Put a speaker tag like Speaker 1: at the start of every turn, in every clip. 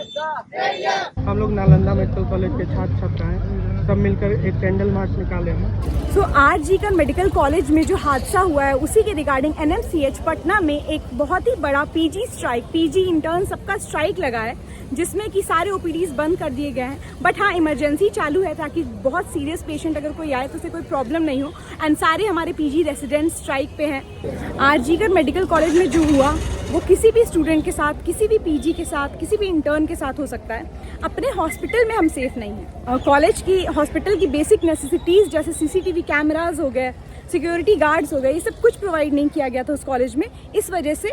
Speaker 1: हम लोग Nalanda medical college के छात्र छात्रा हैं, सब मिलकर एक कैंडल मार्च निकाले हैं।
Speaker 2: सो आरजी कर मेडिकल कॉलेज में जो हादसा हुआ है उसी के रिगार्डिंग एनएमसीएच पटना में एक बहुत ही बड़ा पीजी स्ट्राइक, पीजी इंटर्न सबका स्ट्राइक लगा है, जिसमें कि सारे ओपीडीज बंद कर दिए गए हैं। बट हाँ, इमरजेंसी चालू है ताकि बहुत सीरियस पेशेंट अगर कोई आए तो उसे कोई प्रॉब्लम नहीं हो। एंड सारे हमारे पीजी रेसिडेंट्स स्ट्राइक पे हैं। आरजी कर मेडिकल कॉलेज में जो हुआ वो किसी भी स्टूडेंट के साथ, किसी भी पीजी के साथ, किसी भी इंटर्न के साथ हो सकता है। अपने हॉस्पिटल में हम सेफ नहीं हैं। कॉलेज की, हॉस्पिटल की बेसिक नेसेसिटीज़ जैसे सीसीटीवी कैमराज हो गए, सिक्योरिटी गार्ड्स हो गए, ये सब कुछ प्रोवाइड नहीं किया गया था उस कॉलेज में। इस वजह से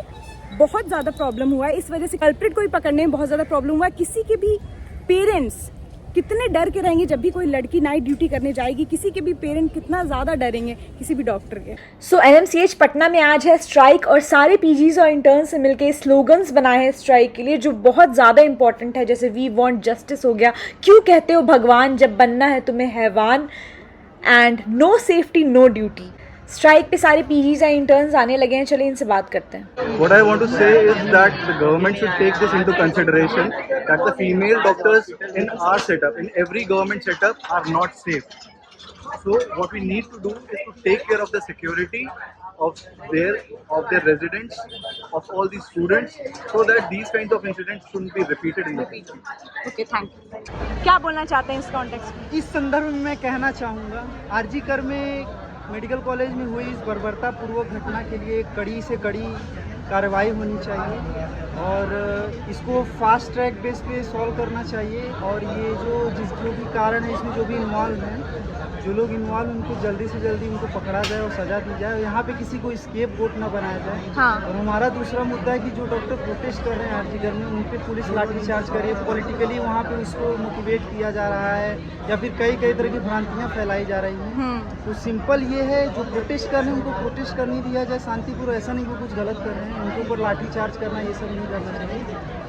Speaker 2: बहुत ज़्यादा प्रॉब्लम हुआ है। इस वजह से कल्प्रिट को भी पकड़ने में बहुत ज़्यादा प्रॉब्लम हुआ है। किसी के भी पेरेंट्स कितने डर के रहेंगे जब भी कोई लड़की नाइट ड्यूटी करने जाएगी, किसी के भी पेरेंट कितना ज़्यादा डरेंगे किसी भी डॉक्टर के।
Speaker 3: सो एनएमसीएच पटना में आज है स्ट्राइक और सारे पीजीज और इंटर्न से मिलकर स्लोगन्स बनाए हैं स्ट्राइक के लिए, जो बहुत ज़्यादा इंपॉर्टेंट है। जैसे वी वांट जस्टिस हो गया, क्यों कहते हो भगवान जब बनना है तुम्हें हैवान, and no safety no duty. Strike पे सारे पीजीज और इंटर्न्स आने लगे हैं, चलिए इनसे बात करते हैं।
Speaker 4: What I want to say is that the government should take this into consideration, that the female doctors in our setup, in every government setup, are not safe. So what we need to do is to take care of the security of their residents, of all these students, so that these kinds of incidents shouldn't be repeated in the future.
Speaker 2: Okay, thank you. क्या बोलना चाहते हैं इस context में?
Speaker 1: इस संदर्भ में मैं कहना चाहूँगा, आरजी कर में मेडिकल कॉलेज में हुई इस बर्बरतापूर्वक घटना के लिए कड़ी से कड़ी कार्रवाई होनी चाहिए और इसको फास्ट ट्रैक बेस पे सॉल्व करना चाहिए। और ये जो भी कारण है, इसमें जो भी इन्वॉल्व हैं, जो लोग इन्वॉल्व, उनको जल्दी से जल्दी उनको पकड़ा जाए और सज़ा दी जाए। और यहाँ पे किसी को स्केप गोट ना बनाया जाए।
Speaker 2: हाँ।
Speaker 1: और हमारा दूसरा मुद्दा है कि जो डॉक्टर प्रोटेस्ट कर रहे हैं आरजी कर में, उन पे पुलिस लाठीचार्ज करे, पॉलिटिकली वहाँ पे उसको मोटिवेट किया जा रहा है या फिर कई तरह की भ्रांतियाँ फैलाई जा रही हैं। तो सिंपल ये है, जो प्रोटेस्ट कर रहे हैं उनको प्रोटेस्ट करने दिया जाए शांतिपूर्वक। ऐसा नहीं कि कुछ गलत कर रहे हैं, उनके ऊपर लाठीचार्ज करना ये सब नहीं करना चाहिए।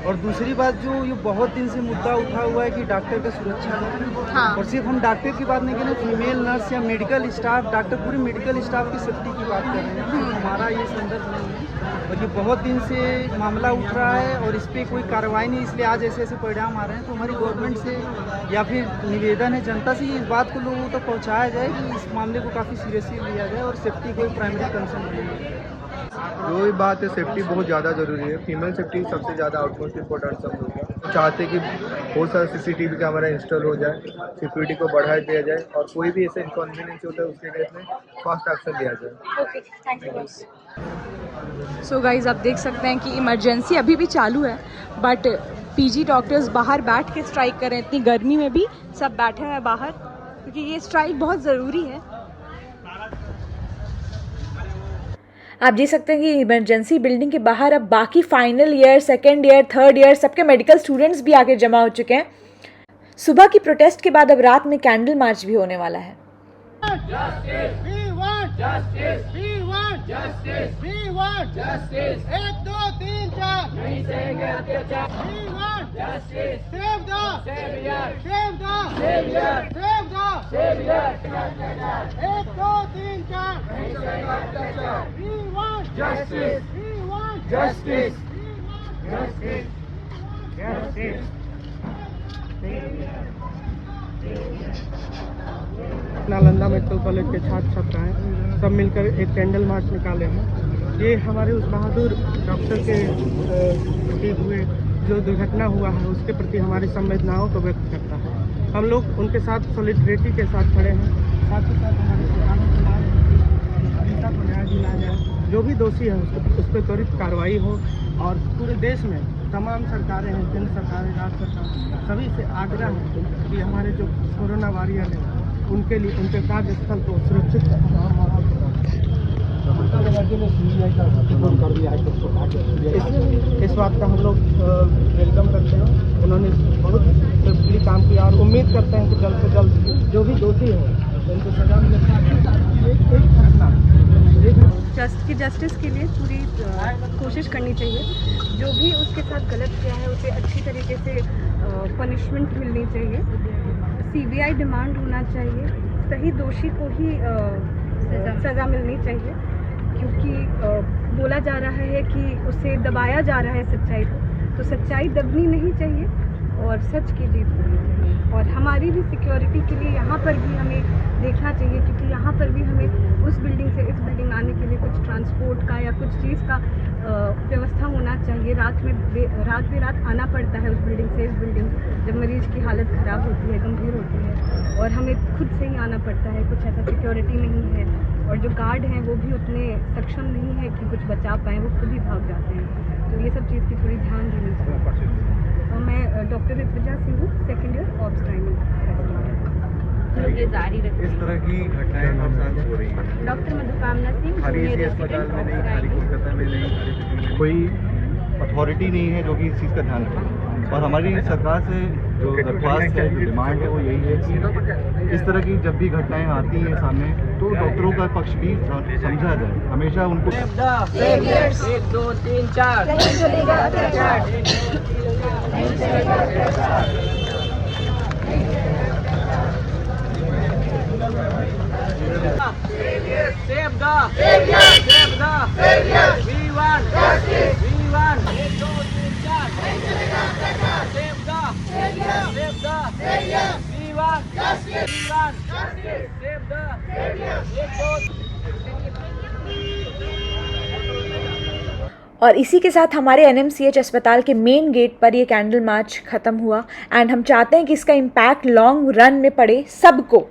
Speaker 1: और दूसरी बात, जो ये बहुत दिन से मुद्दा उठा हुआ है कि डॉक्टर का सुरक्षा है।
Speaker 2: हाँ।
Speaker 1: और सिर्फ हम डॉक्टर की बात नहीं कर रहे, फीमेल नर्स या मेडिकल स्टाफ, डॉक्टर, पूरे मेडिकल स्टाफ की सेफ्टी की बात कर रहे हैं। सिर्फ हमारा ये संदर्भ नहीं है। और ये बहुत दिन से मामला उठ रहा है और इस पर कोई कार्रवाई नहीं, इसलिए आज ऐसे ऐसे परिणाम आ रहे हैं। तो हमारी गवर्नमेंट से या फिर निवेदन है जनता से, इस बात को लोगों तक पहुँचाया जाए कि इस मामले को काफ़ी सीरियसली लिया जाए और सेफ्टी कोई प्राइमरी कंसर्न नहीं है।
Speaker 4: जो भी बात है, सेफ्टी बहुत ज़्यादा ज़रूरी है। फीमेल सेफ्टी सबसे ज़्यादा आउटमोस्ट इम्पोर्टेंट सब लोग हैं। चाहते हैं कि बहुत सारा सीसीटीवी कैमरा इंस्टॉल हो जाए, सिक्योरिटी को बढ़ा दिया जाए और कोई भी ऐसा इनकन्वीनियंस होता है उसके केस में फास्ट एक्शन लिया जाए।
Speaker 2: Okay, thank you. So guys, आप देख सकते हैं कि इमरजेंसी अभी भी चालू है, बट पीजी डॉक्टर्स बाहर बैठ के स्ट्राइक कर रहे हैं। इतनी गर्मी में भी सब बैठे हैं बाहर, क्योंकि ये स्ट्राइक बहुत ज़रूरी है।
Speaker 3: आप देख सकते हैं कि इमरजेंसी बिल्डिंग के बाहर अब बाकी final year, second year, third year सबके मेडिकल स्टूडेंट्स भी आके जमा हो चुके हैं। सुबह की प्रोटेस्ट के बाद अब रात में कैंडल मार्च भी होने वाला है।
Speaker 1: नालंदा मेडिकल कॉलेज के छात्र छात्रा हैं, सब मिलकर एक कैंडल मार्च निकाले हैं। ये हमारे उस बहादुर डॉक्टर के प्रति हुए जो दुर्घटना हुआ है उसके प्रति हमारी संवेदनाओं को व्यक्त करता है। हम लोग उनके साथ सॉलिडरिटी के साथ खड़े हैं। साथ ही साथ हमारे सरकारों से मांग है कि पीड़िता को न्याय दिलाया जाए, जो भी दोषी है उस पर त्वरित कार्रवाई हो। और पूरे देश में तमाम सरकारें हैं, केंद्र सरकारें, राज्य सरकार, सभी से आग्रह है कि हमारे जो कोरोना वॉरियर हैं उनके लिए उनके कार्यस्थल को सुरक्षित इस बात का हम लोग वेलकम करते हैं। उन्होंने बहुत सेफ्टली काम किया और उम्मीद करते हैं कि जल्द से जल्द जो भी दोषी है उनको सजा
Speaker 2: मिले। जस्टिस के लिए पूरी कोशिश करनी चाहिए। जो भी उसके साथ गलत किया है उसे अच्छी तरीके से पनिशमेंट मिलनी चाहिए। सीबीआई डिमांड होना चाहिए, सही दोषी को ही सज़ा मिलनी चाहिए, क्योंकि बोला जा रहा है कि उसे दबाया जा रहा है सच्चाई को, तो सच्चाई दबनी नहीं चाहिए।
Speaker 5: और सच की जीत होनी चाहिए। और हमारी भी सिक्योरिटी के लिए यहाँ पर भी हमें देखना चाहिए, क्योंकि यहाँ पर भी हमें उस बिल्डिंग से इस बिल्डिंग आने के लिए कुछ ट्रांसपोर्ट का या कुछ चीज़ का व्यवस्था होना चाहिए। रात बेरात आना पड़ता है उस बिल्डिंग से इस बिल्डिंग, जब मरीज़ की हालत ख़राब होती है, गंभीर होती है, और हमें खुद से ही आना पड़ता है। कुछ ऐसा सिक्योरिटी नहीं है, और जो गार्ड हैं वो भी उतने सक्षम नहीं है कि कुछ बचा पाएँ, वो खुद ही भाग जाते हैं। तो ये सब चीज़ की थोड़ी ध्यान देनी चाहिए। और मैं डॉक्टर ऋतविजा सिंह हूँ, सेकेंड ईयर ऑब्स्ट्राइनल। जारी रखते
Speaker 6: इस तरह की घटनाएं हमारे साथ हो रही हैं।
Speaker 5: डॉक्टर मधुकामना सिंह,
Speaker 6: खाली इसी अस्पताल में नहीं, खाली कोलकाता में नहीं, खाली दिल्ली में
Speaker 4: कोई अथॉरिटी नहीं है जो कि इस चीज़ का ध्यान रखे। और हमारी सरकार से जो दरख्वास्त है, जो डिमांड है, वो यही है कि इस तरह की जब भी घटनाएं आती हैं सामने, तो डॉक्टरों का पक्ष भी समझा जाए। हमेशा उनको
Speaker 1: 1 2 3 4 Save the we want justice, we want 1 2 3 4 save the we want justice, save the 1 2
Speaker 3: और इसी के साथ हमारे NMCH अस्पताल के मेन गेट पर ये कैंडल मार्च ख़त्म हुआ। एंड हम चाहते हैं कि इसका इम्पैक्ट लॉन्ग रन में पड़े सबको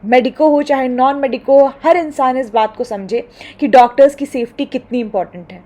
Speaker 3: मेडिको हो चाहे नॉन मेडिको हो, हर इंसान इस बात को समझे कि डॉक्टर्स की सेफ्टी कितनी इंपॉर्टेंट है।